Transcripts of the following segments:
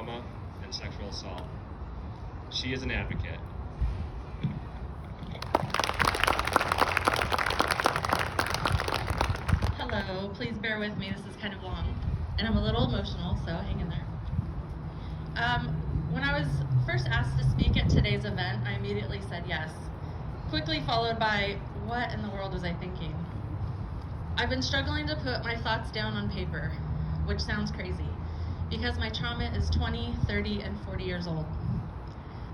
trauma and sexual assault. She is an advocate. Hello, please bear with me, this is kind of long, and I'm a little emotional, so hang in there. When I was first asked to speak at today's event, I immediately said yes, quickly followed by, what in the world was I thinking? I've been struggling to put my thoughts down on paper, which sounds crazy, because my trauma is 20, 30, and 40 years old.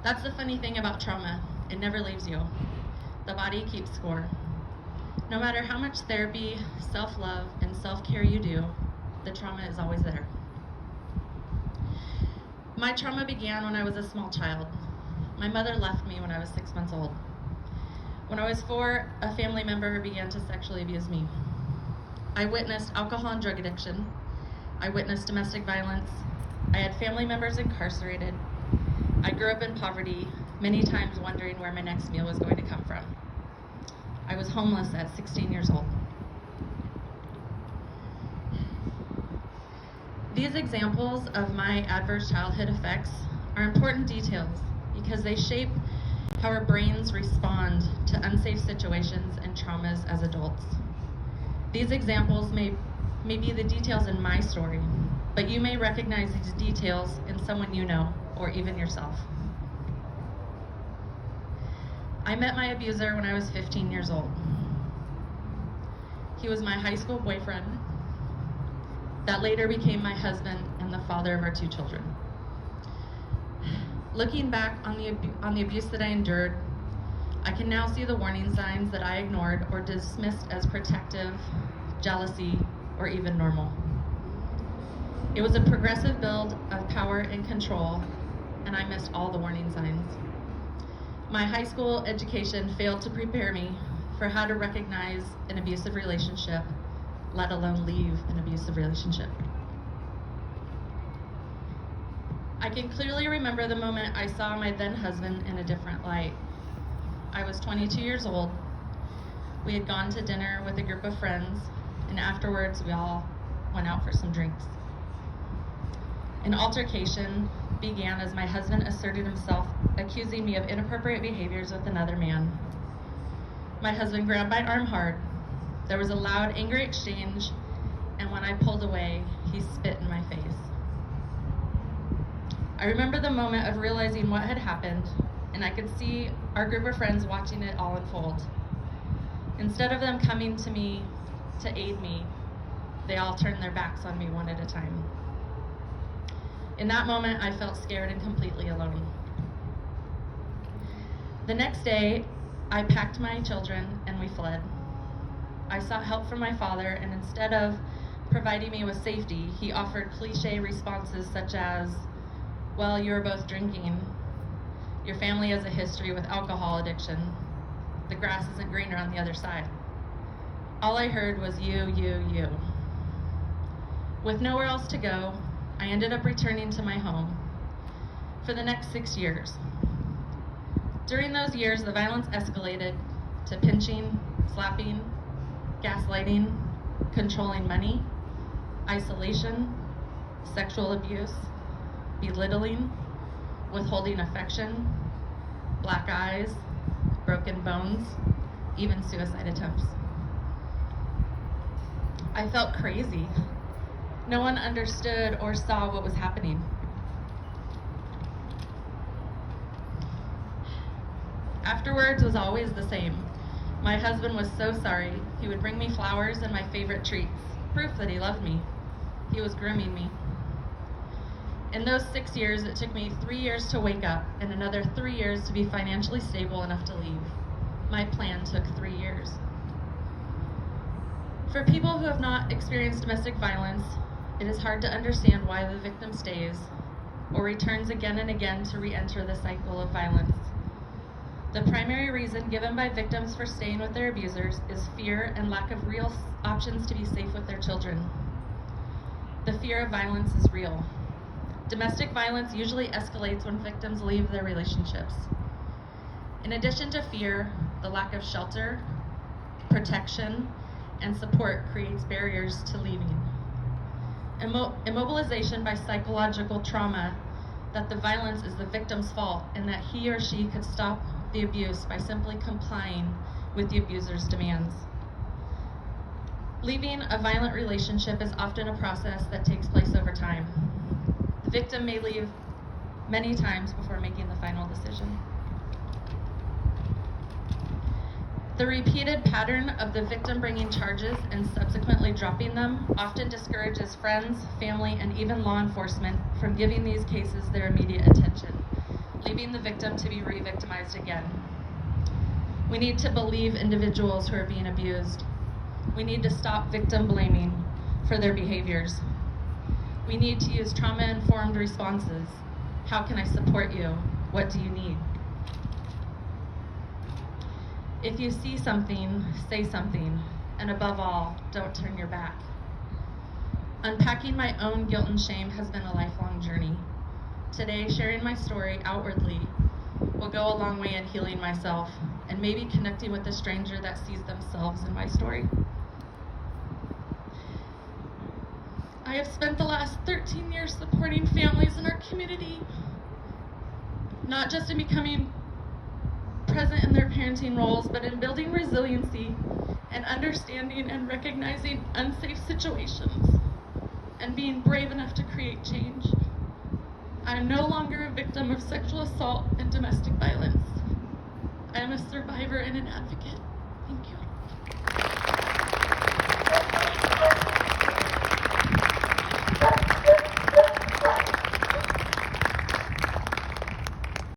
That's the funny thing about trauma, it never leaves you. The body keeps score. No matter how much therapy, self-love, and self-care you do, the trauma is always there. My trauma began when I was a small child. My mother left me when I was 6 months old. When I was 4, a family member began to sexually abuse me. I witnessed alcohol and drug addiction. I witnessed domestic violence. I had family members incarcerated. I grew up in poverty, many times wondering where my next meal was going to come from. I was homeless at 16 years old. These examples of my adverse childhood effects are important details because they shape how our brains respond to unsafe situations and traumas as adults. These examples may be the details in my story, but you may recognize these details in someone you know, or even yourself. I met my abuser when I was 15 years old. He was my high school boyfriend that later became my husband and the father of our 2 children. Looking back on the abuse that I endured, I can now see the warning signs that I ignored or dismissed as protective, jealousy, or even normal. It was a progressive build of power and control, and I missed all the warning signs. My high school education failed to prepare me for how to recognize an abusive relationship, let alone leave an abusive relationship. I can clearly remember the moment I saw my then husband in a different light. I was 22 years old. We had gone to dinner with a group of friends, and afterwards we all went out for some drinks. An altercation began as my husband asserted himself, accusing me of inappropriate behaviors with another man. My husband grabbed my arm hard. There was a loud, angry exchange, and when I pulled away, he spit in my face. I remember the moment of realizing what had happened, and I could see our group of friends watching it all unfold. Instead of them coming to me to aid me, they all turned their backs on me one at a time. In that moment, I felt scared and completely alone. The next day, I packed my children and we fled. I sought help from my father, and instead of providing me with safety, he offered cliche responses such as, well, you were both drinking. Your family has a history with alcohol addiction. The grass isn't greener on the other side. All I heard was you. With nowhere else to go, I ended up returning to my home for the next 6 years. During those years, the violence escalated to pinching, slapping, gaslighting, controlling money, isolation, sexual abuse, belittling, withholding affection, black eyes, broken bones, even suicide attempts. I felt crazy. No one understood or saw what was happening. Afterwards was always the same. My husband was so sorry. He would bring me flowers and my favorite treats, proof that he loved me. He was grooming me. In those 6 years, it took me 3 years to wake up and another 3 years to be financially stable enough to leave. My plan took 3 years. For people who have not experienced domestic violence, it is hard to understand why the victim stays or returns again and again to re-enter the cycle of violence. The primary reason given by victims for staying with their abusers is fear and lack of real options to be safe with their children. The fear of violence is real. Domestic violence usually escalates when victims leave their relationships. In addition to fear, the lack of shelter, protection, and support creates barriers to leaving. Immobilization by psychological trauma that the violence is the victim's fault and that he or she could stop the abuse by simply complying with the abuser's demands. Leaving a violent relationship is often a process that takes place over time. The victim may leave many times before making the final decision. The repeated pattern of the victim bringing charges and subsequently dropping them often discourages friends, family, and even law enforcement from giving these cases their immediate attention, leaving the victim to be re-victimized again. We need to believe individuals who are being abused. We need to stop victim blaming for their behaviors. We need to use trauma-informed responses. How can I support you? What do you need? If you see something, say something, and above all, don't turn your back. Unpacking my own guilt and shame has been a lifelong journey. Today, sharing my story outwardly will go a long way in healing myself and maybe connecting with a stranger that sees themselves in my story. I have spent the last 13 years supporting families in our community, not just in becoming present in their parenting roles, but in building resiliency and understanding and recognizing unsafe situations and being brave enough to create change. I am no longer a victim of sexual assault and domestic violence. I am a survivor and an advocate. Thank you.